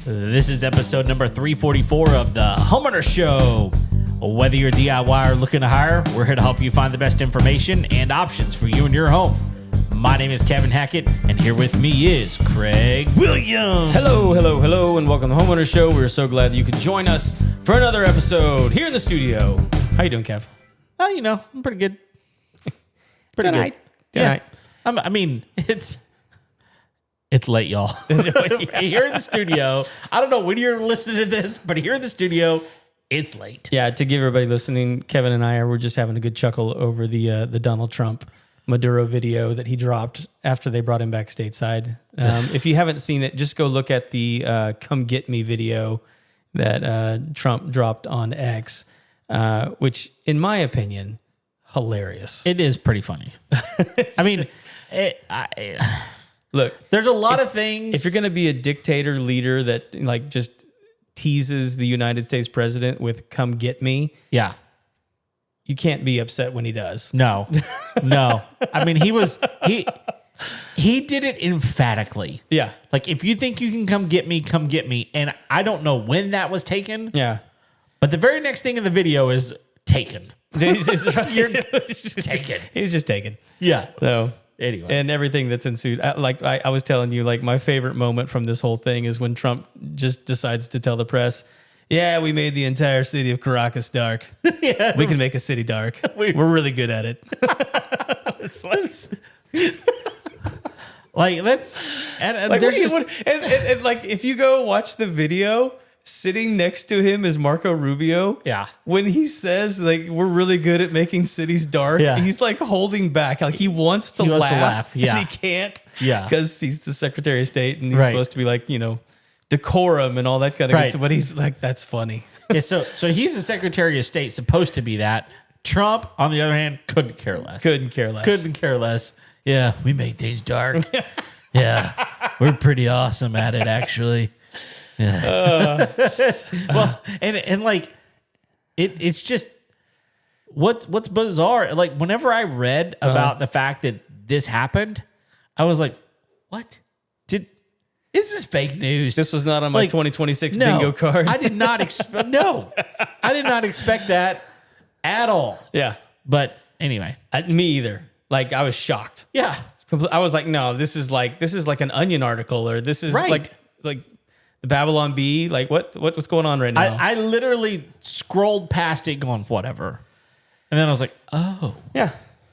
This is episode number 344 of the Homeowner Show. Whether you're a DIY or looking to hire, we're here to help you find the best information and options for you and your home. My name is Kevin Hackett, and here with me is Craig Williams. Hello, and welcome to the Homeowner Show. We're so glad that you could join us for another episode here in the studio. How you doing, Kev? Oh, I'm pretty good. Pretty Good good. night. I mean, it's late, y'all. Here in the studio, I don't know when you're listening to this, but here in the studio, it's late. Yeah, to give everybody listening, Kevin and I we're just having a good chuckle over the Donald Trump Maduro video that he dropped after they brought him back stateside. If you haven't seen it, just go look at the "Come Get Me" video that Trump dropped on X, which, in my opinion, hilarious. It is pretty funny. I mean, look, there's a lot of things. If you're going to be a dictator leader that just teases the United States president with "Come get me," yeah, you can't be upset when he does. No. I mean, he did it emphatically. Yeah. Like, if you think you can come get me, come get me. And I don't know when that was taken. Yeah. But the very next thing in the video is taken. He's just taken. He's just taken. Yeah. So anyway, and everything that's ensued. I was telling you, my favorite moment from this whole thing is when Trump just decides to tell the press, "Yeah, we made the entire city of Caracas dark. Yeah. We can make a city dark. We're really good at it." It's if you go watch the video, sitting next to him is Marco Rubio. Yeah. When he says we're really good at making cities dark, yeah, he's holding back. He wants to laugh. Yeah. And he can't. Yeah. Because he's the Secretary of State and he's supposed to be decorum and all that kind of good stuff. But he's that's funny. Yeah, so he's the Secretary of State, supposed to be that. Trump, on the other hand, couldn't care less. Couldn't care less. Yeah, we make things dark. Yeah, we're pretty awesome at it, actually. Yeah. Well, it's just what's bizarre. Whenever I read about the fact that this happened, I was like, "What? Is this fake news?" This was not on my 2026 bingo card. I did not expect. No, I did not expect that at all. Yeah, but anyway, me either. I was shocked. Yeah, I was like, "No, this is like an Onion article, or this is like the Babylon Bee. What's going on right now?" I literally scrolled past it, going, "Whatever," and then I was like, "Oh, yeah,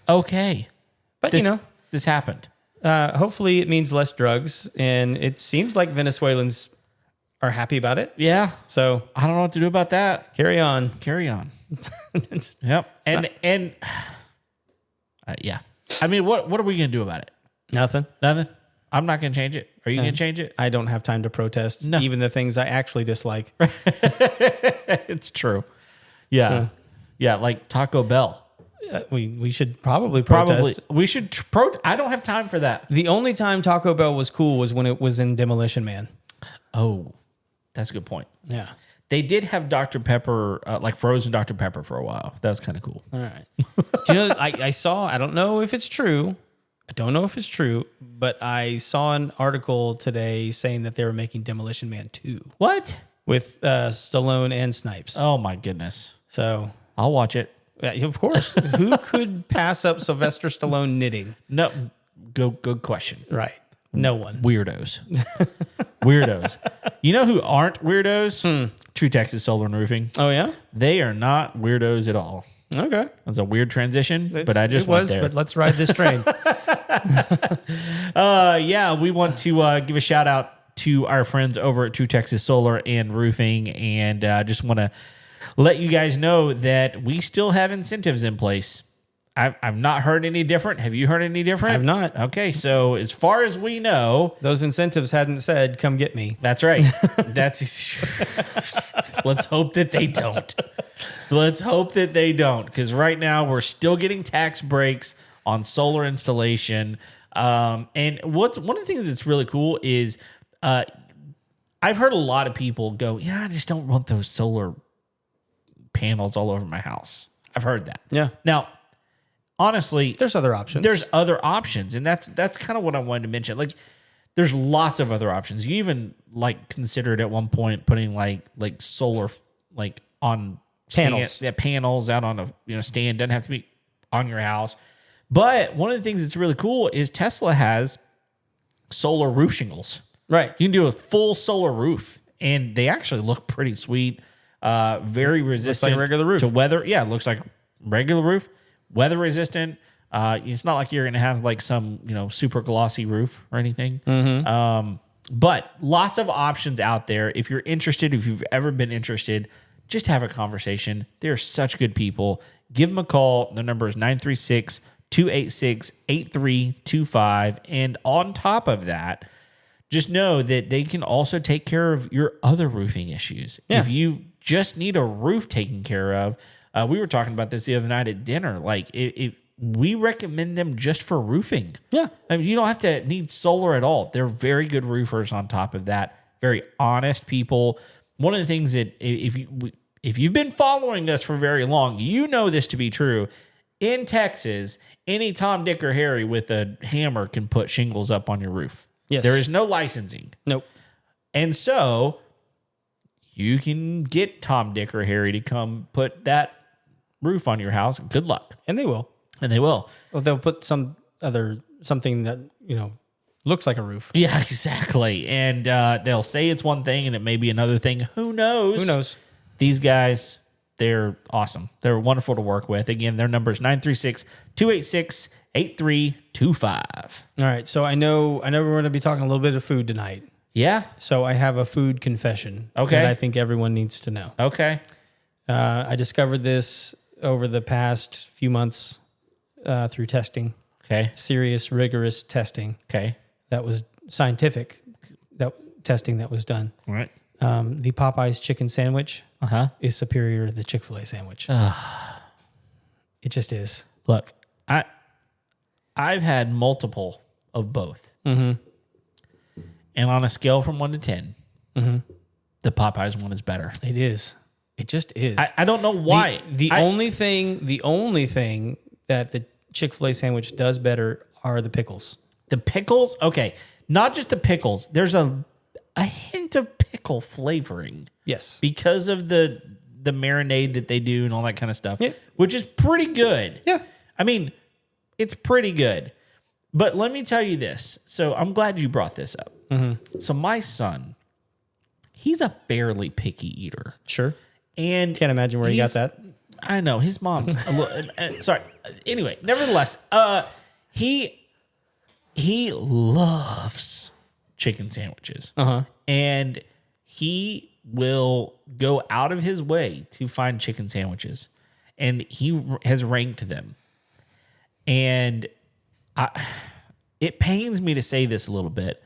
okay." But this happened. Hopefully it means less drugs, and it seems like Venezuelans are happy about it. Yeah. So I don't know what to do about that. Carry on. Yep. Yeah. I mean, what are we going to do about it? Nothing. I'm not going to change it. Are you going to change it? I don't have time to protest even the things I actually dislike. It's true. Yeah. Yeah, like Taco Bell. We should probably protest. We should I don't have time for that. The only time Taco Bell was cool was when it was in Demolition Man. Oh, that's a good point. Yeah. They did have Dr. Pepper, frozen Dr. Pepper for a while. That was kind of cool. All right. Do you know, I saw, I don't know if it's true, but I saw an article today saying that they were making Demolition Man 2. What? With Stallone and Snipes. Oh, my goodness. So I'll watch it. Yeah, of course. Who could pass up Sylvester Stallone knitting? No, good question. Right. No one. Weirdos. You know who aren't weirdos? True Texas Solar and Roofing. Oh, yeah? They are not weirdos at all. Okay. That's a weird transition, but I just went there. But let's ride this train. We want to give a shout out to our friends over at True Texas Solar and Roofing, and just want to let you guys know that we still have incentives in place. I've not heard any different. Have you heard any different? I've not. Okay, so as far as we know, those incentives hadn't said, "Come get me." That's right. Let's hope that they don't. Because right now we're still getting tax breaks on solar installation. And one of the things that's really cool is I've heard a lot of people go, "Yeah, I just don't want those solar panels all over my house." I've heard that. Yeah. Now, honestly, There's other options. There's other options, and that's kind of what I wanted to mention. Like, there's lots of other options. You even like considered at one point putting like solar like on Panels. panels out on a stand. Doesn't have to be on your house. But one of the things that's really cool is Tesla has solar roof shingles. Right. You can do a full solar roof, and they actually look pretty sweet. Very resistant like a regular roof. to weather. Yeah, it looks like regular roof. Weather resistant. It's not like you're going to have like some super glossy roof or anything. But lots of options out there. If you're interested, if you've ever been interested, just have a conversation. They're such good people. Give them a call. The number is 936-286-8325. And on top of that, just know that they can also take care of your other roofing issues. Yeah. If you just need a roof taken care of, we were talking about this the other night at dinner. Like, we recommend them just for roofing. Yeah. I mean, you don't have to need solar at all. They're very good roofers on top of that. Very honest people. One of the things that if you've been following us for very long, you know this to be true. In Texas, any Tom, Dick, or Harry with a hammer can put shingles up on your roof. Yes. There is no licensing. Nope. And so you can get Tom, Dick, or Harry to come put that roof on your house. Good luck. And they will. And they will. Well, they'll put something that, looks like a roof. Yeah, exactly. And they'll say it's one thing and it may be another thing. Who knows? Who knows? These guys, they're awesome. They're wonderful to work with. Again, their number is 936-286-8325. All right. So I know we're going to be talking a little bit of food tonight. Yeah? So I have a food confession. Okay. That I think everyone needs to know. Okay. I discovered this over the past few months through testing. Okay. Serious, rigorous testing. Okay. That was scientific. Testing that was done. All right. The Popeyes chicken sandwich Uh-huh. is superior to the Chick-fil-A sandwich. It just is. Look, I've had multiple of both. Mm-hmm. And on a scale from 1 to 10, the Popeyes one is better. It is. It just is. I don't know why. The only thing that the Chick-fil-A sandwich does better are the pickles. The pickles? Okay. Not just the pickles. There's a hint of pickle flavoring. Yes. Because of the marinade that they do and all that kind of stuff. Yeah. Which is pretty good. Yeah. I mean, it's pretty good. But let me tell you this. So I'm glad you brought this up. Mm-hmm. So my son, he's a fairly picky eater. Sure. And can't imagine where he got that. I know. His mom's a little, sorry. Anyway, nevertheless, he loves chicken sandwiches. Uh-huh. And he will go out of his way to find chicken sandwiches. And he has ranked them. And it pains me to say this a little bit,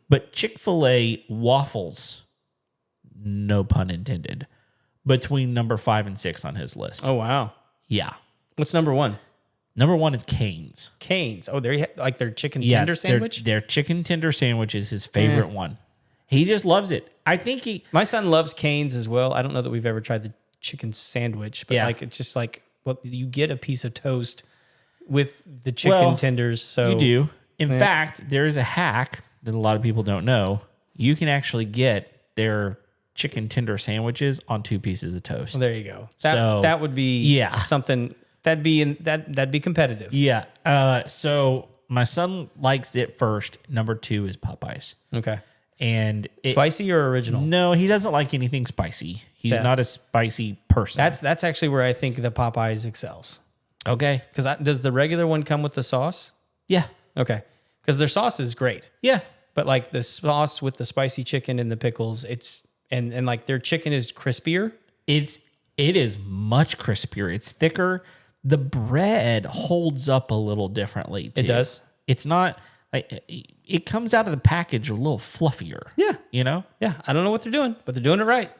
but Chick-fil-A waffles, no pun intended, between number 5 and 6 on his list. Oh, wow. Yeah. What's number 1? Number 1 is Cane's. Cane's. Oh, like their chicken tender sandwich? Their chicken tender sandwich is his favorite one. He just loves it. I think my son loves Cane's as well. I don't know that we've ever tried the chicken sandwich, but it's just like, well, you get a piece of toast with the chicken tenders. So you do. In fact, there is a hack that a lot of people don't know. You can actually get their chicken tender sandwiches on 2 pieces of toast. Well, there you go. So that would be something that'd be competitive. Yeah. So my son likes it first. Number 2 is Popeyes. Okay. And spicy or original? No, he doesn't like anything spicy. He's not a spicy person. That's actually where I think the Popeyes excels. Okay. Because does the regular one come with the sauce? Yeah. Okay. Because their sauce is great. Yeah. But like the sauce with the spicy chicken and the pickles, and like their chicken is crispier. It is much crispier. It's thicker. The bread holds up a little differently too. It does. It's not like it comes out of the package a little fluffier. Yeah. You know? Yeah. I don't know what they're doing, but they're doing it right.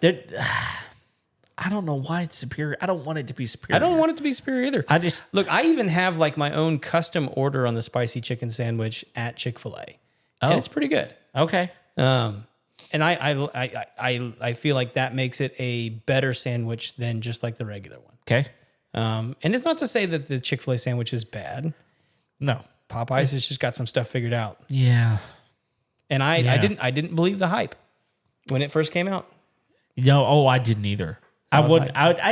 I don't know why it's superior. I don't want it to be superior. I don't want it to be superior either. Look, I even have like my own custom order on the spicy chicken sandwich at Chick-fil-A. And it's pretty good. Okay. And I feel like that makes it a better sandwich than just like the regular one. Okay. And it's not to say that the Chick-fil-A sandwich is bad. No. Popeyes has just got some stuff figured out. Yeah. And I didn't believe the hype when it first came out. No, I didn't either. I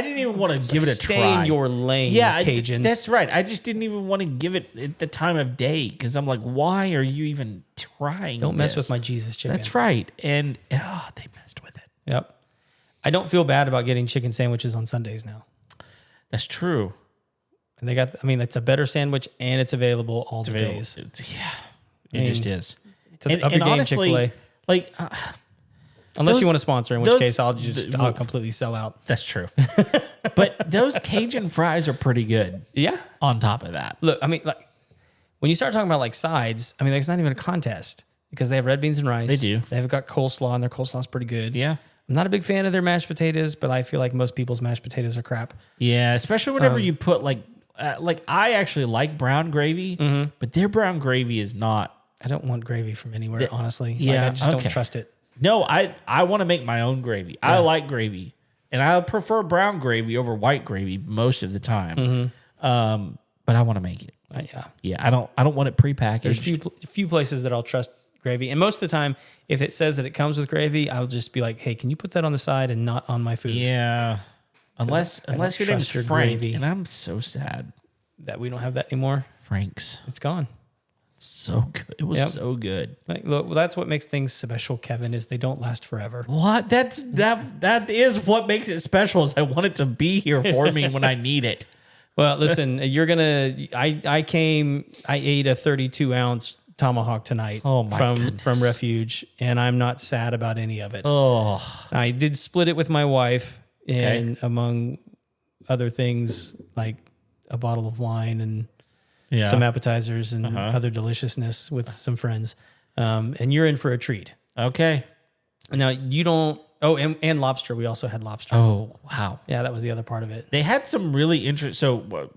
didn't even want to give it a try. Stay in your lane, Cajuns. That's right. I just didn't even want to give it at the time of day because I'm like, why are you even trying? Don't mess with my Jesus chicken. That's right. And they messed with it. Yep. I don't feel bad about getting chicken sandwiches on Sundays now. That's true. And they got, it's a better sandwich and it's available all the days. It just is. It's up your game, honestly, Chick-fil-A. Like, unless you want to sponsor, in which case I'll completely sell out. That's true. But those Cajun fries are pretty good. Yeah. On top of that. Look, when you start talking about like sides, it's not even a contest because they have red beans and rice. They do. They've got coleslaw and their coleslaw is pretty good. Yeah. I'm not a big fan of their mashed potatoes, but I feel like most people's mashed potatoes are crap. Yeah, especially whenever you put like I actually like brown gravy, but their brown gravy is not. I don't want gravy from anywhere, honestly. Yeah, I just don't trust it. No, I want to make my own gravy. Yeah. I like gravy, and I prefer brown gravy over white gravy most of the time. But I want to make it. Yeah. I don't want it prepackaged. There's a few places that I'll trust gravy, and most of the time, if it says that it comes with gravy, I'll just be like, "Hey, can you put that on the side and not on my food?" Yeah. Unless your name's Frank, gravy. And I'm so sad that we don't have that anymore. Frank's, it's gone. So good. It was so good. Look, that's what makes things special, Kevin, is they don't last forever. What? That is what makes it special. Is I want it to be here for me when I need it. Well, listen, I ate a 32-ounce tomahawk tonight from Refuge, and I'm not sad about any of it. Oh, I did split it with my wife, and among other things, like a bottle of wine and some appetizers and other deliciousness with some friends. And you're in for a treat. Okay. Now you don't. Oh, and lobster. We also had lobster. Oh, wow. Yeah, that was the other part of it. They had some really interesting. So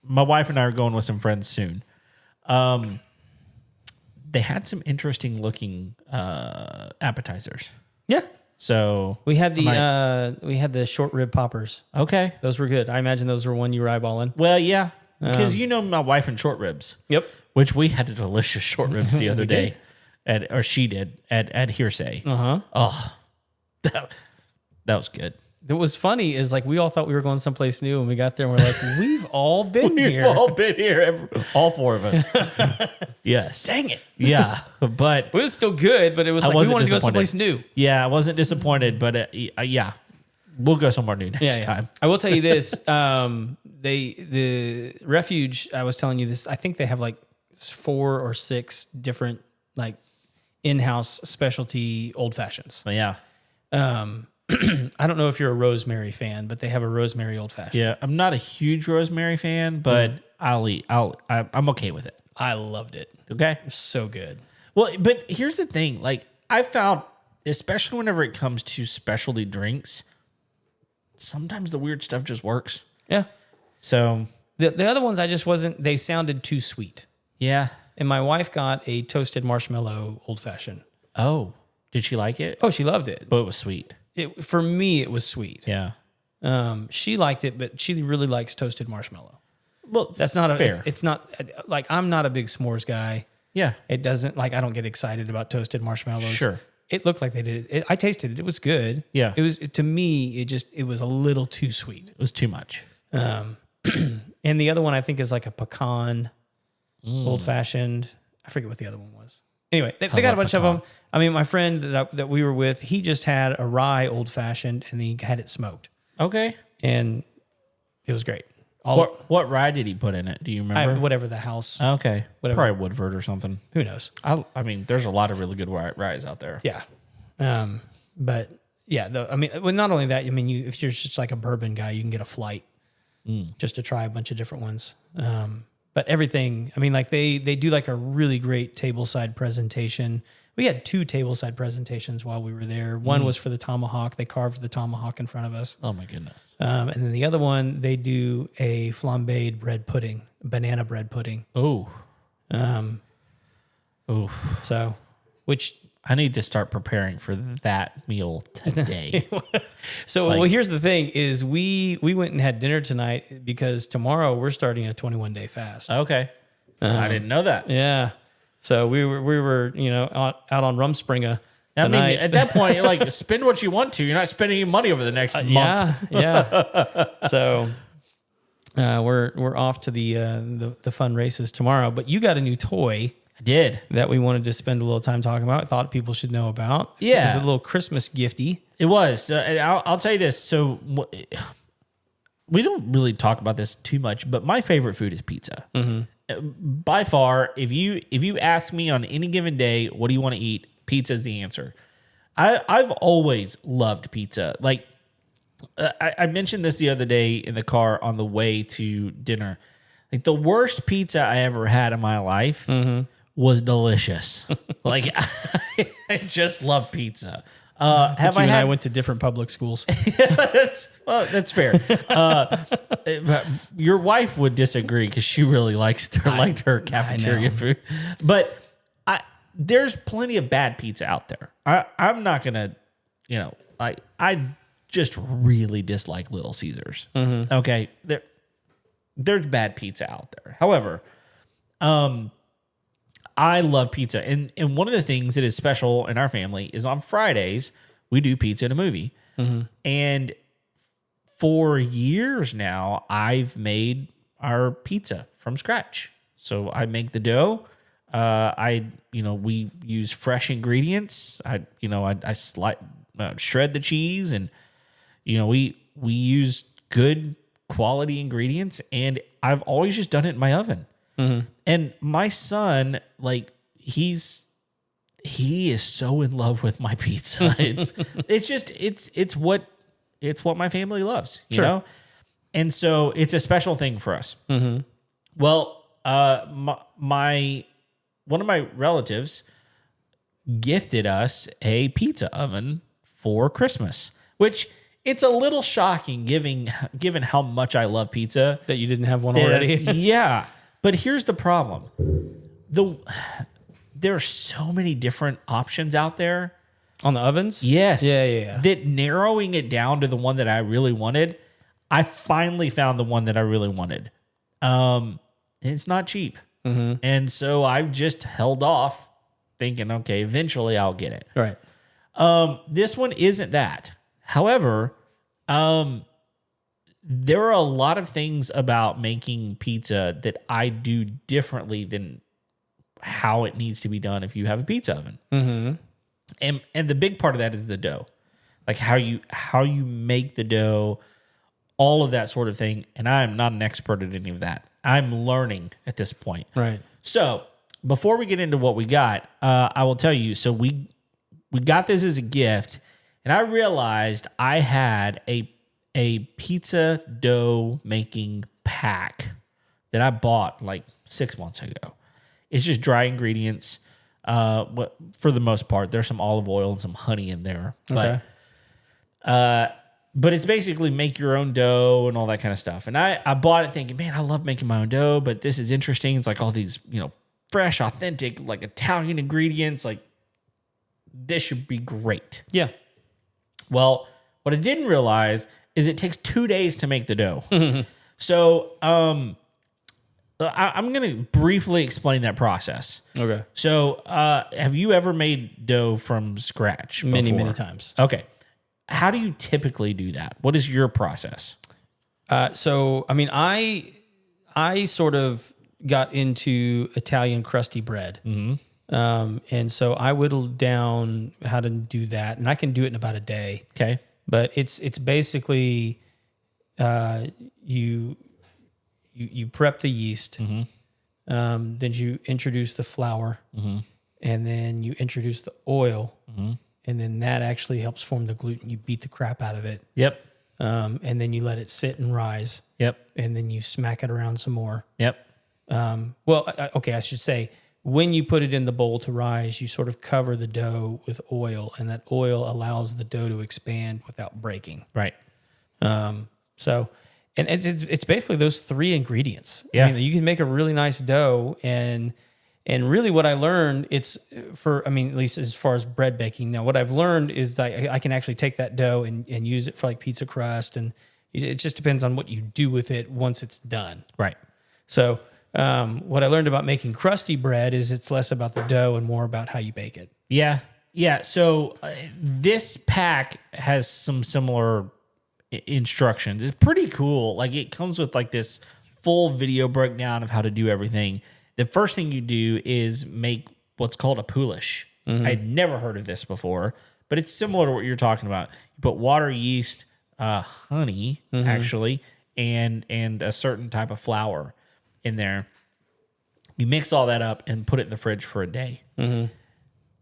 my wife and I are going with some friends soon. They had some interesting looking appetizers. Yeah. So we had the short rib poppers. Okay. Those were good. I imagine those were one you were eyeballing. Well, yeah. Because my wife and short ribs. Yep. Which we had a delicious short ribs the other day. She did at Hearsay. Uh-huh. Oh, that was good. What was funny is like we all thought we were going someplace new, and we got there and we're like, we've all been here. We've all been here, all four of us. Yes. Dang it. Yeah, but it was still good, but it was like we wanted to go someplace new. Yeah, I wasn't disappointed, but yeah, we'll go somewhere new next time. I will tell you this: the Refuge. I was telling you this. I think they have like 4 or 6 different like in-house specialty old fashions. Yeah. I don't know if you're a rosemary fan, but they have a rosemary old fashioned. Yeah, I'm not a huge rosemary fan, but I'm okay with it. I loved it. Okay. So good. Well, but here's the thing. Like I found, especially whenever it comes to specialty drinks, sometimes the weird stuff just works. Yeah. So the other ones they sounded too sweet. Yeah. And my wife got a toasted marshmallow old fashioned. Oh, did she like it? Oh, she loved it. But it was sweet. For me, it was sweet. Yeah. She liked it, but she really likes toasted marshmallow. Well, that's not fair. It's not like I'm not a big s'mores guy. Yeah. It doesn't I don't get excited about toasted marshmallows. Sure. It looked like they did it. I tasted it. It was good. Yeah. It was to me. It was a little too sweet. It was too much. And the other one I think is like a pecan old fashioned. I forget what the other one was. Anyway, they got a bunch of them. I mean, my friend that we were with, he just had a rye old fashioned and he had it smoked. Okay. And it was great. What rye did he put in it? Do you remember? Whatever the house. Okay. Whatever. Probably Woodford or something. Who knows? I mean, there's a lot of really good ryes out there. Yeah. But yeah, not only that, if you're just like a bourbon guy, you can get a flight just to try a bunch of different ones. But everything, they do like a really great tableside presentation. We had 2 tableside presentations while we were there. One was for the tomahawk. They carved the tomahawk in front of us. Oh my goodness. And then the other one, they do a flambéed bread pudding, banana bread pudding. Oh. So, which I need to start preparing for that meal today. So, well, here's the thing: is we went and had dinner tonight because tomorrow we're starting a 21-day fast. Okay, I didn't know that. Yeah, so we were out on Rumspringa. I mean, at that point, you're like, spend what you want to. You're not spending any money over the next month. Yeah. So we're off to the fun races tomorrow. But you got a new toy. I did. That we wanted to spend a little time talking about. I thought people should know about. Yeah. It was a little Christmas gifty. It was. And I'll tell you this. So we don't really talk about this too much, but my favorite food is pizza. Mm-hmm. By far, if you ask me on any given day, what do you want to eat? Pizza is the answer. I've always loved pizza. Like I mentioned this the other day in the car on the way to dinner. Like the worst pizza I ever had in my life was delicious. Like I just love pizza. I went to different public schools. That's fair. Your wife would disagree because she really liked her cafeteria food. But there's plenty of bad pizza out there. I'm not gonna, I just really dislike Little Caesars. Mm-hmm. Okay, there's bad pizza out there. However, I love pizza. And one of the things that is special in our family is on Fridays, we do pizza and a movie. Mm-hmm. And for years now, I've made our pizza from scratch. So I make the dough. We use fresh ingredients. I shred the cheese, and we use good quality ingredients. And I've always just done it in my oven. Mm-hmm. And my son, like, he is so in love with my pizza. It's what my family loves, you know? And so it's a special thing for us. Mm-hmm. Well, one of my relatives gifted us a pizza oven for Christmas, which it's a little shocking given how much I love pizza. That you didn't have one already? Yeah. But here's the problem. There are so many different options out there. On the ovens? Yes. Yeah. That narrowing it down to the one that I really wanted, I finally found the one that I really wanted. It's not cheap. Mm-hmm. And so I've just held off thinking, okay, eventually I'll get it. Right. This one isn't that. However, there are a lot of things about making pizza that I do differently than how it needs to be done if you have a pizza oven. Mm-hmm. And the big part of that is the dough, like how you make the dough, all of that sort of thing. And I'm not an expert at any of that. I'm learning at this point. Right. So before we get into what we got, I will tell you. So we got this as a gift, and I realized I had a pizza dough making pack that I bought like 6 months ago. It's just dry ingredients. For the most part, there's some olive oil and some honey in there. Okay. But it's basically make your own dough and all that kind of stuff. And I bought it thinking, man, I love making my own dough, but this is interesting. It's like all these, fresh, authentic, like Italian ingredients. Like this should be great. Yeah. Well, what I didn't realize is it takes 2 days to make the dough. So I'm going to briefly explain that process. Okay. So have you ever made dough from scratch before? Many times. Okay. How do you typically do that? What is your process? I sort of got into Italian crusty bread. Mm-hmm. And so I whittled down how to do that, and I can do it in about a day. Okay. But it's basically you prep the yeast, mm-hmm. Then you introduce the flour, mm-hmm. and then you introduce the oil, mm-hmm. and then that actually helps form the gluten. You beat the crap out of it. Yep. And then you let it sit and rise. Yep. And then you smack it around some more. Yep. I should say, when you put it in the bowl to rise, you sort of cover the dough with oil, and that oil allows the dough to expand without breaking. Right. And it's basically those three ingredients. Yeah. I mean, you can make a really nice dough, and And really what I learned, at least as far as bread baking. Now, what I've learned is that I can actually take that dough and use it for like pizza crust. And it just depends on what you do with it once it's done. Right. So what I learned about making crusty bread is it's less about the dough and more about how you bake it. Yeah. Yeah. So this pack has some similar instructions. It's pretty cool. Like it comes with like this full video breakdown of how to do everything. The first thing you do is make what's called a poulish. I'd never heard of this before, but it's similar to what you're talking about. You put water, yeast, honey, actually, and a certain type of flour in there. You mix all that up and put it in the fridge for a day.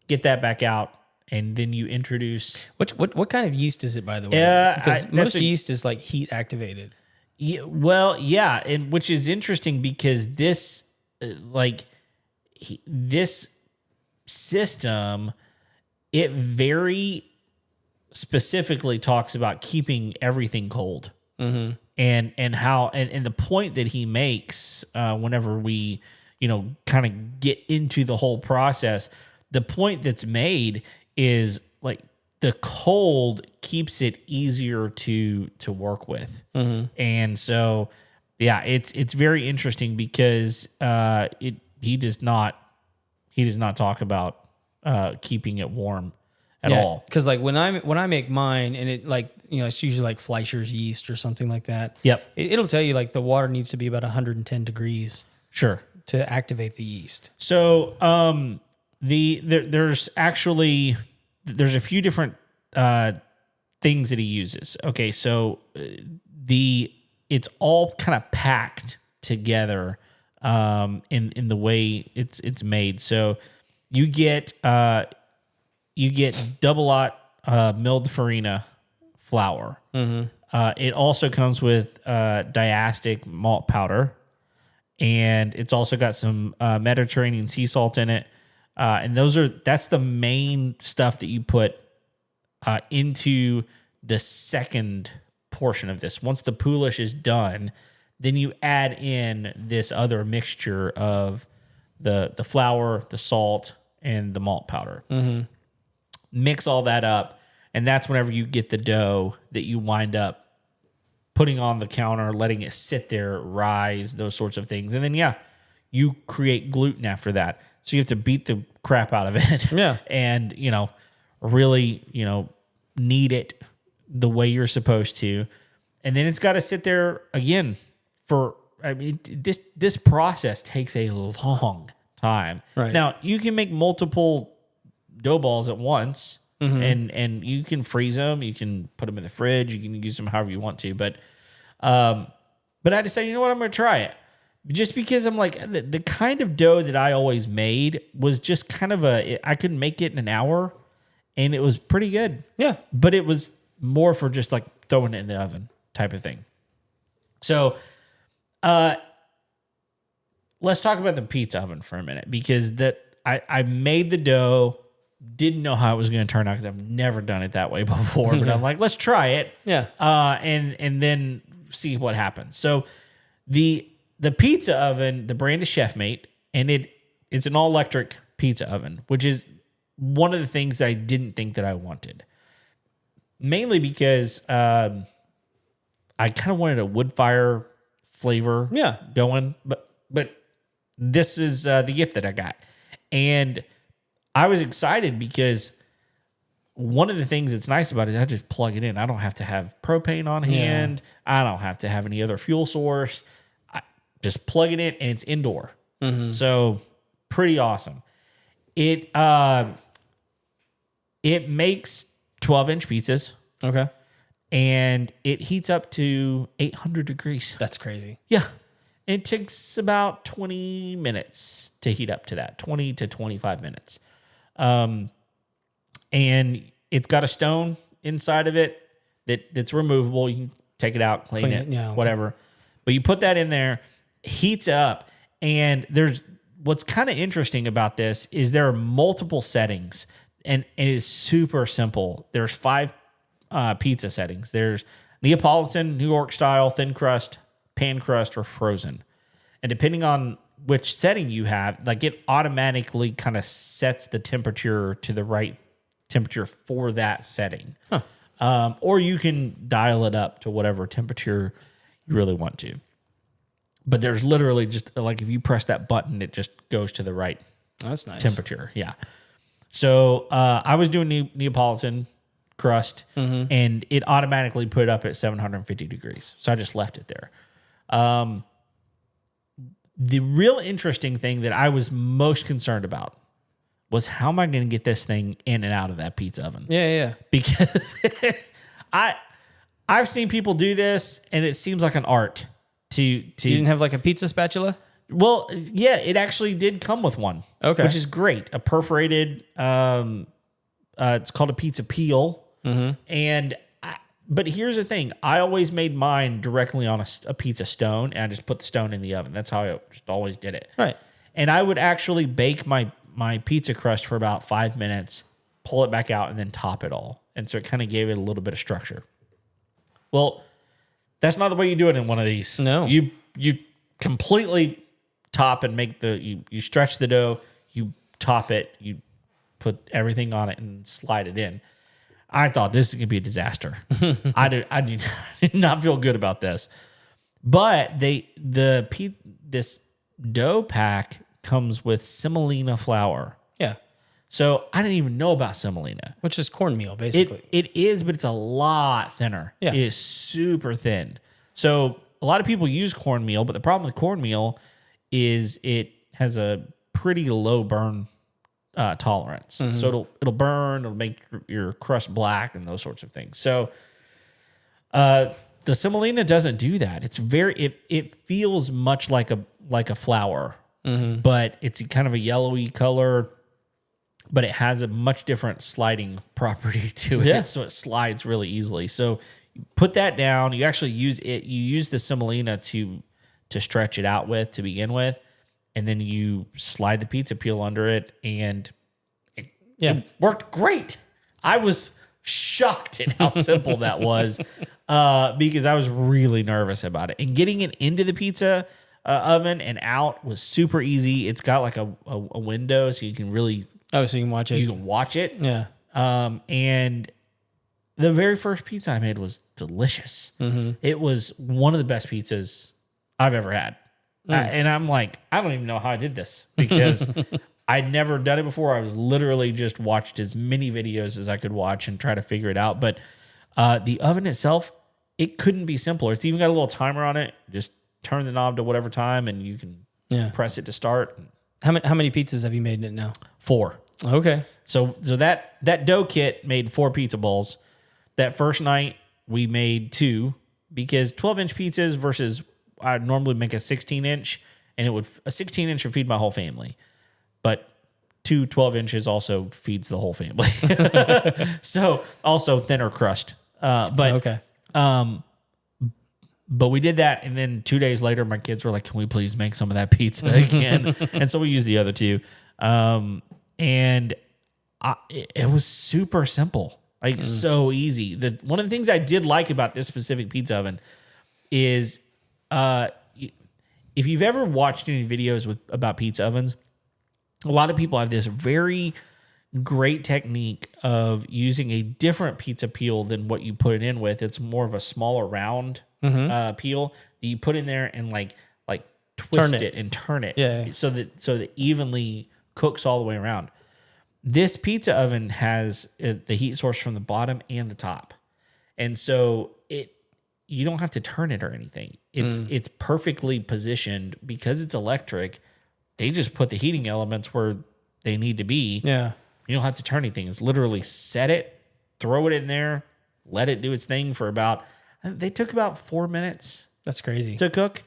Get that back out, and then you introduce... What kind of yeast is it, by the way? Because most yeast is like heat activated. Yeah, well, yeah, and which is interesting because this system, it very specifically talks about keeping everything cold, and how and the point that he makes whenever we kind of get into the whole process, the point that's made is like the cold keeps it easier to work with, and so. Yeah, it's very interesting because he does not talk about keeping it warm at all. Because like when I make mine and it it's usually like Fleischer's yeast or something like that. Yep, it'll tell you like the water needs to be about 110 degrees. Sure, to activate the yeast. So there's a few different things that he uses. Okay, so it's all kind of packed together in the way it's made. So you get double lot milled farina flour. It also comes with diastic malt powder, and it's also got some Mediterranean sea salt in it. And that's the main stuff that you put into the second portion of this. Once the poulish is done, then you add in this other mixture of the flour, the salt, and the malt powder. Mix all that up, and that's whenever you get the dough that you wind up putting on the counter, letting it sit there, rise, those sorts of things. And then, you create gluten after that. So you have to beat the crap out of it. Yeah. And, really, knead it the way you're supposed to. And then it's got to sit there again this process takes a long time. Right. Now, you can make multiple dough balls at once, and you can freeze them. You can put them in the fridge. You can use them however you want to. But I decided, you know what, I'm going to try it. Just because I'm like, the kind of dough that I always made was just kind of I could make it in an hour, and it was pretty good. Yeah. But it was more for just like throwing it in the oven type of thing. So let's talk about the pizza oven for a minute, because I made the dough, didn't know how it was going to turn out because I've never done it that way before, but I'm like, let's try it. Yeah. And then see what happens. So the pizza oven, the brand is Chefmate, and it's an all-electric pizza oven, which is one of the things that I didn't think that I wanted. Mainly because I kind of wanted a wood fire flavor going, but this is the gift that I got. And I was excited because one of the things that's nice about it, I just plug it in. I don't have to have propane on hand. I don't have to have any other fuel source. I just plug it in, and it's indoor. So pretty awesome. It makes 12-inch pizzas. Okay. And it heats up to 800 degrees. That's crazy. Yeah. It takes about 20 minutes to heat up to that, 20 to 25 minutes. And it's got a stone inside of it that's removable. You can take it out, clean it, whatever. But you put that in there, heats up, and what's kind of interesting about this is there are multiple settings, and it is super simple. There's 5 pizza settings. There's Neapolitan, New York style, thin crust, pan crust, or frozen. And depending on which setting you have, like it automatically kind of sets the temperature to the right temperature for that setting. Or you can dial it up to whatever temperature you really want to. But there's literally just like if you press that button, it just goes to the right That's nice. temperature. Yeah. So I was doing Neapolitan crust, and it automatically put it up at 750 degrees. So I just left it there. The real interesting thing that I was most concerned about was how am I going to get this thing in and out of that pizza oven? Yeah. Because I've seen people do this, and it seems like an art to. You didn't have like a pizza spatula? Well, yeah, it actually did come with one. Okay, which is great. A perforated. It's called a pizza peel, but here's the thing: I always made mine directly on a pizza stone, and I just put the stone in the oven. That's how I just always did it. Right. And I would actually bake my pizza crust for about 5 minutes, pull it back out, and then top it all. And so it kind of gave it a little bit of structure. Well, that's not the way you do it in one of these. No. You completely top and make you stretch the dough, you top it, you put everything on it and slide it in. I thought this is going to be a disaster. I did not feel good about this. But this dough pack comes with semolina flour. Yeah. So I didn't even know about semolina. Which is cornmeal, basically. It is, but it's a lot thinner. Yeah. It is super thin. So a lot of people use cornmeal, but the problem with cornmeal is it has a pretty low burn tolerance. So it'll burn, it'll make your crust black and those sorts of things. So the semolina doesn't do that. It's it feels much like a flour, but it's kind of a yellowy color, but it has a much different sliding property to it. Yeah. So it slides really easily. So you put that down, you actually use the semolina to stretch it out with to begin with. And then you slide the pizza peel under it, and it worked great. I was shocked at how simple that was because I was really nervous about it. And getting it into the pizza oven and out was super easy. It's got like a window, so you can really... Oh, so you can watch it. You can watch it. Yeah. And the very first pizza I made was delicious. It was one of the best pizzas I've ever had. And I'm like, I don't even know how I did this because I'd never done it before. I was literally just watched as many videos as I could watch and try to figure it out. But the oven itself, it couldn't be simpler. It's even got a little timer on it. Just turn the knob to whatever time and you can press it to start. How many pizzas have you made in it now? 4. Okay. So that dough kit made 4 pizza balls. That first night we made 2 because 12-inch pizzas versus I'd normally make a 16-inch, and a 16-inch would feed my whole family. But 2 12-inches also feeds the whole family. So also thinner crust. But we did that, and then 2 days later, my kids were like, "Can we please make some of that pizza again?" And so we used the other 2. It was super simple, like so easy. One of the things I did like about this specific pizza oven is, if you've ever watched any videos about pizza ovens, a lot of people have this very great technique of using a different pizza peel than what you put it in with. It's more of a smaller round peel that you put in there and like twist it and turn it so that evenly cooks all the way around. This pizza oven has the heat source from the bottom and the top. And so you don't have to turn it or anything. It's perfectly positioned because it's electric. They just put the heating elements where they need to be. Yeah. You don't have to turn anything. It's literally set it, throw it in there, let it do its thing for they took about 4 minutes. That's crazy. To cook.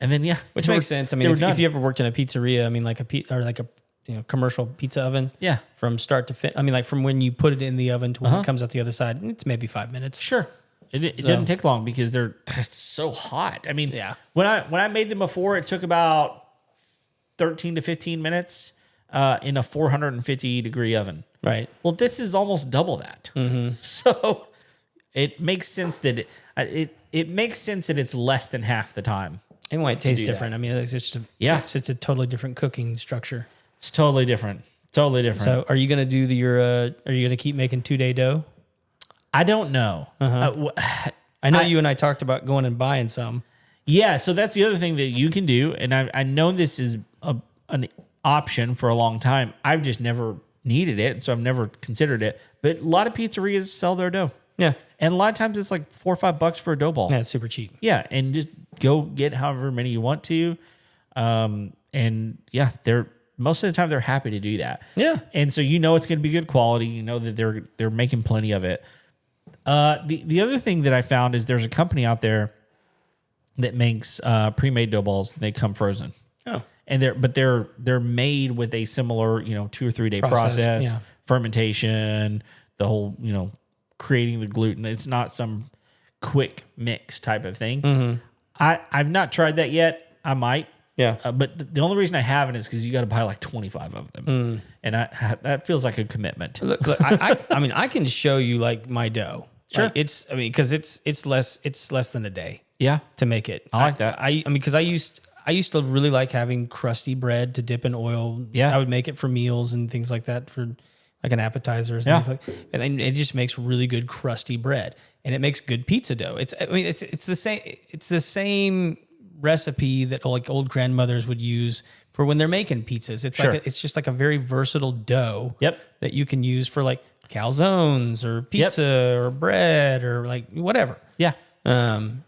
And then, which makes sense. I mean, if you ever worked in a pizzeria, I mean, like a commercial pizza oven. Yeah. From start to finish. I mean, like from when you put it in the oven to when it comes out the other side, it's maybe 5 minutes. Sure. It doesn't take long because they're so hot. I mean, when I made them before, it took about 13 to 15 minutes in a 450 degree oven. Right. Well, this is almost double that. So it makes sense that it makes sense that it's less than half the time And why it tastes do that. different. I mean, it's just it's a totally different cooking structure. It's totally different. Totally different. So, are you going to do are you going to keep making 2-day dough? I don't know. I know you and I talked about going and buying some. Yeah, so that's the other thing that you can do, and I know this is an option for a long time. I've just never needed it, so I've never considered it. But a lot of pizzerias sell their dough. Yeah. And a lot of times it's like $4 or $5 for a dough ball. Yeah, it's super cheap. Yeah, and just go get however many you want to. And yeah, they're most of the time they're happy to do that. Yeah. And so you know it's going to be good quality. You know that they're making plenty of it. The other thing that I found is there's a company out there that makes pre-made dough balls. They come frozen. Oh. And they're made with a similar 2 or 3 day process, yeah. fermentation, the whole creating the gluten. It's not some quick mix type of thing. Mm-hmm. I've not tried that yet. I might. Yeah. But the only reason I haven't is because you got to buy like 25 of them, and that feels like a commitment. Look, I mean, I can show you like my dough. Sure. Like, because it's less than a day. Yeah, to make it. I like that. I mean, because I used to really like having crusty bread to dip in oil. Yeah. I would make it for meals and things like that for like an appetizer or something. Yeah. And then it just makes really good crusty bread, and it makes good pizza dough. It's the same. It's the same recipe that like old grandmothers would use for when they're making pizzas. It's Sure. it's just like a very versatile dough. Yep. That you can use for like calzones or pizza or bread or like whatever. Yeah. And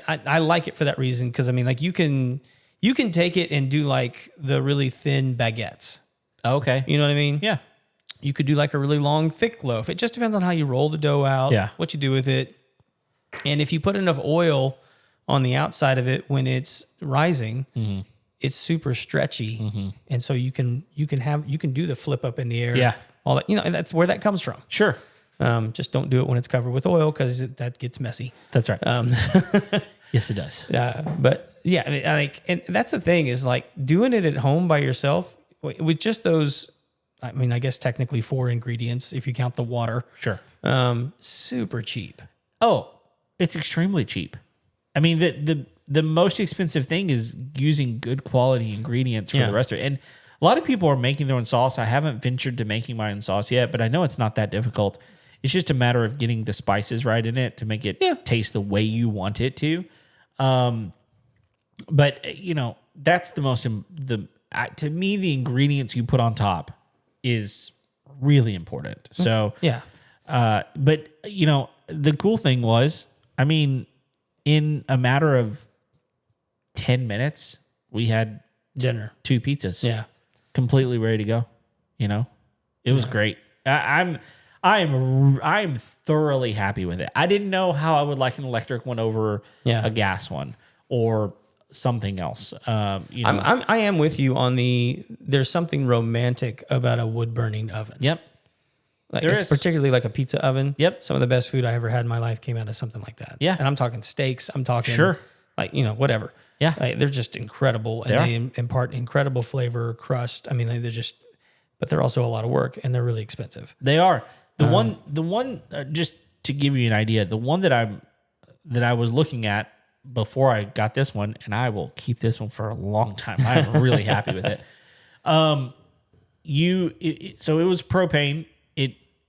I like it for that reason because I mean, like you can take it and do like the really thin baguettes. Okay. You know what I mean? Yeah. You could do like a really long, thick loaf. It just depends on how you roll the dough out. Yeah. What you do with it, and if you put enough oil on the outside of it when it's rising, it's super stretchy, and so you can do the flip up in the air. Yeah. All that and that's where that comes from. Sure. Just don't do it when it's covered with oil because that gets messy. That's right. Yes, it does. But yeah, I mean, and that's the thing is like doing it at home by yourself with just those. I mean, I guess technically 4 ingredients if you count the water. Sure. Super cheap. Oh, it's extremely cheap. I mean, the most expensive thing is using good quality ingredients for the rest of it. And a lot of people are making their own sauce. I haven't ventured to making my own sauce yet, but I know it's not that difficult. It's just a matter of getting the spices right in it to make it taste the way you want it to. But that's the most to me, the ingredients you put on top is really important. So but the cool thing was, I mean, in a matter of 10 minutes, we had Dinner. 2 pizzas. Yeah. Completely ready to go. It was great. I am thoroughly happy with it. I didn't know how I would like an electric one over a gas one or something else. I am with you on there's something romantic about a wood burning oven. Yep. Like There it's is. particularly like a pizza oven. Yep. Some of the best food I ever had in my life came out of something like that. Yeah. And I'm talking steaks. I'm talking Sure. like, whatever. Yeah. Like, they're just incredible. And they impart incredible flavor, crust. I mean, but they're also a lot of work and they're really expensive. They are. The one just to give you an idea, the one that I was looking at before I got this one, and I will keep this one for a long time. I'm really happy with it. So it was propane.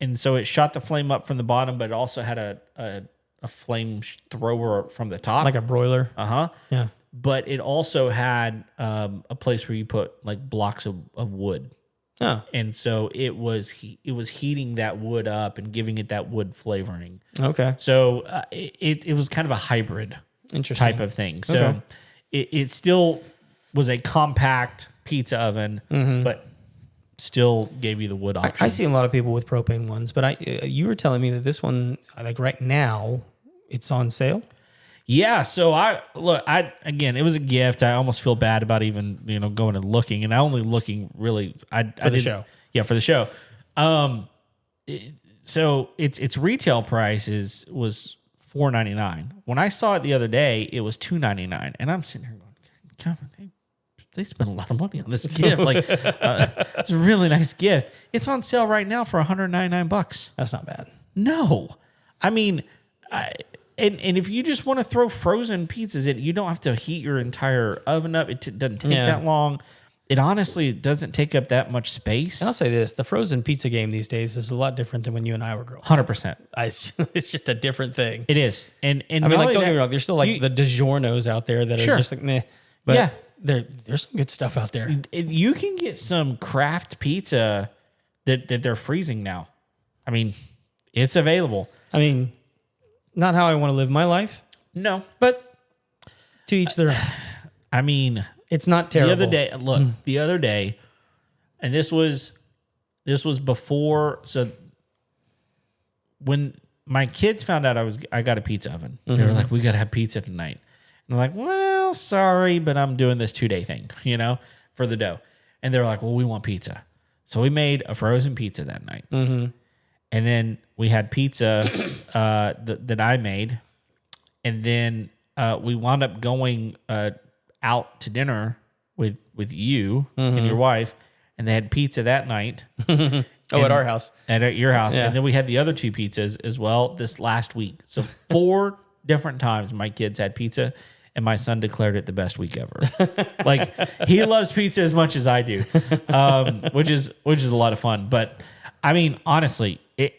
And so it shot the flame up from the bottom, but it also had a flame thrower from the top, Like a broiler. Yeah. But it also had a place where you put like blocks of wood. Oh. And so it was heating that wood up and giving it that wood flavoring. Okay. So it was kind of a hybrid type of thing. So it still was a compact pizza oven, but still gave you the wood option. I see a lot of people with propane ones, but you were telling me that this one, like right now, it's on sale. Yeah. So again, it was a gift. I almost feel bad about even going and looking, and I only looking really For the show. Yeah, for the show. So its retail price was $4.99. When I saw it the other day, it was $2.99, and I'm sitting here going, God, they spent a lot of money on this gift. Like, it's a really nice gift. It's on sale right now for $199. That's not bad. No, I mean, And if you just want to throw frozen pizzas in, you don't have to heat your entire oven up. It doesn't take that long. It honestly doesn't take up that much space. I'll say this: the frozen pizza game these days is a lot different than when you and I were growing. 100%. It's just a different thing. It is, and I mean, like, don't get me wrong. There's still like the DiGiorno's out there that are just like meh. But there's some good stuff out there. You can get some craft pizza that they're freezing now. I mean, it's available. I mean, not how I want to live my life. No, but to each their own. I mean, it's not terrible. The other day, and this was before. So when my kids found out I got a pizza oven, they were like, "We got to have pizza tonight." And I'm like, "Well, sorry, but I'm doing this 2-day thing, for the dough." And they were like, "Well, we want pizza." So we made a frozen pizza that night. Mm-hmm. And then we had pizza that I made. And then we wound up going out to dinner with you and your wife. And they had pizza that night. At our house. At your house. Yeah. And then we had the other 2 pizzas as well this last week. So 4 different times my kids had pizza. And my son declared it the best week ever. Like, he loves pizza as much as I do, which is a lot of fun. But I mean, honestly, it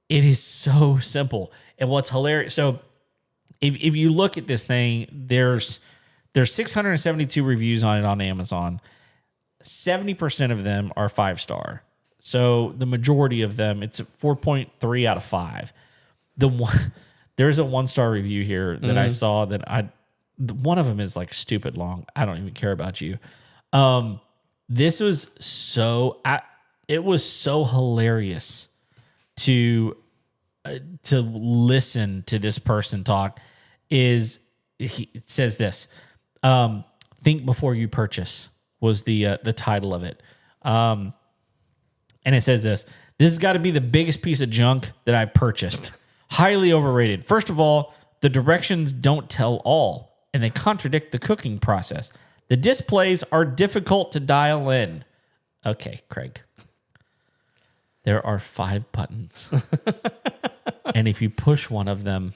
is so simple. And what's hilarious, so if you look at this thing, there's 672 reviews on it on Amazon. 70% of them are 5-star. So the majority of them, it's a 4.3 out of 5. There's a 1-star review here that I saw that one of them is like stupid long. I don't even care about you. This was it was so hilarious to listen to this person talk. It says this, think before you purchase was the title of it. And it says this has got to be the biggest piece of junk that I purchased. Highly overrated. First of all, the directions don't tell all, and they contradict the cooking process. The displays are difficult to dial in. Okay, Craig. There are 5 buttons. And if you push one of them,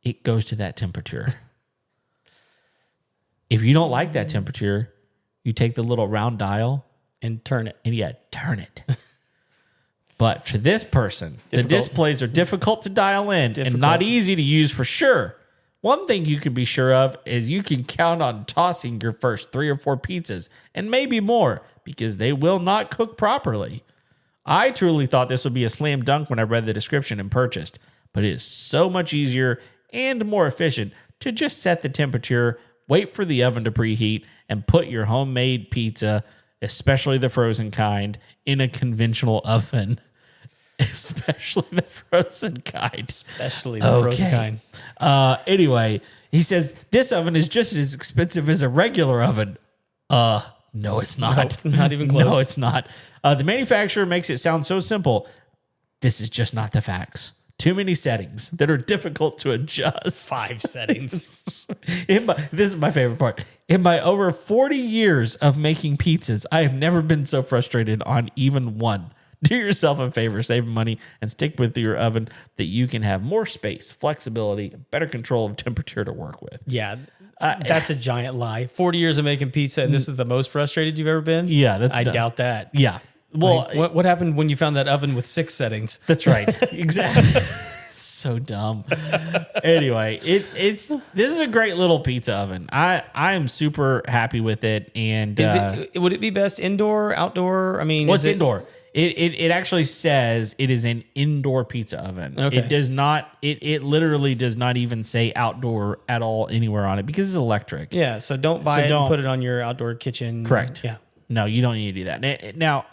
it goes to that temperature. If you don't like that temperature, you take the little round dial and turn it. And turn it. But for this person, the displays are difficult to dial in and not easy to use for sure. One thing you can be sure of is you can count on tossing your first 3 or 4 pizzas and maybe more because they will not cook properly. I truly thought this would be a slam dunk when I read the description and purchased, but it is so much easier and more efficient to just set the temperature, wait for the oven to preheat, and put your homemade pizza, especially the frozen kind, in a conventional oven. Especially the frozen kind. Frozen kind. Anyway, he says, this oven is just as expensive as a regular oven. No, it's not. Nope, not even close. No, it's not. The manufacturer makes it sound so simple. This is just not the facts. Too many settings that are difficult to adjust. 5 settings. This is my favorite part. In my over 40 years of making pizzas, I have never been so frustrated on even one. Do yourself a favor, save money, and stick with your oven that you can have more space, flexibility, and better control of temperature to work with. Yeah, that's a giant lie. 40 years of making pizza, and this is the most frustrated you've ever been? Yeah, I doubt that. Yeah. Well, like, what happened when you found that oven with 6 settings? That's right. Exactly. So dumb. Anyway, this is a great little pizza oven. I am super happy with it. And would it be best indoor, outdoor? I mean, what's indoor? It actually says it is an indoor pizza oven. Okay. It does not. It literally does not even say outdoor at all anywhere on it because it's electric. Yeah. So don't buy it and put it on your outdoor kitchen. Correct. Yeah. No, you don't need to do that. Now,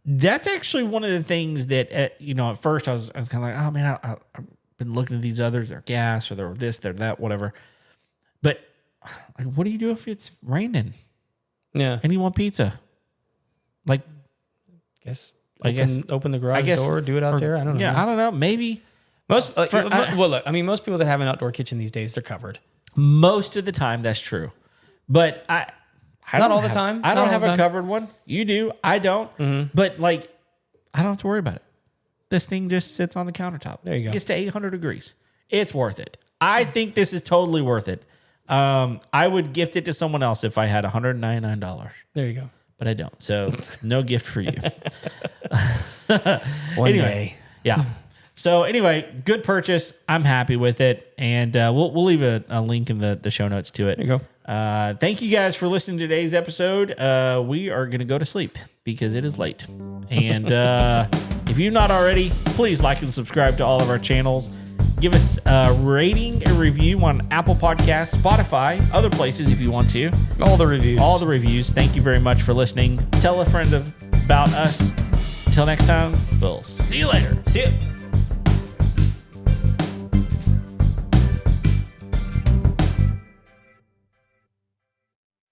that's actually one of the things that at first I was kind of like, oh man, I've been looking at these others. They're gas or they're this, they're that, whatever. But like, what do you do if it's raining? Yeah. And you want pizza? Like. Open the garage door, do it out there. I don't know. Yeah, I don't know. Maybe most. Look, I mean, most people that have an outdoor kitchen these days, they're covered. Most of the time, that's true. But not all the time. I don't have a covered one. You do. I don't. Mm-hmm. But like, I don't have to worry about it. This thing just sits on the countertop. There you go. It gets to 800 degrees. It's worth it. I think this is totally worth it. I would gift it to someone else if I had $199. There you go. But I don't. So no gift for you. One day. Yeah. So anyway, good purchase. I'm happy with it. And we'll leave a link in the show notes to it. There you go. Thank you guys for listening to today's episode. We are going to go to sleep because it is late. And if you're not already, please like and subscribe to all of our channels. Give us a rating and review on Apple Podcasts, Spotify, other places if you want to. All the reviews. All the reviews. Thank you very much for listening. Tell a friend about us. Until next time, we'll see you later. See ya.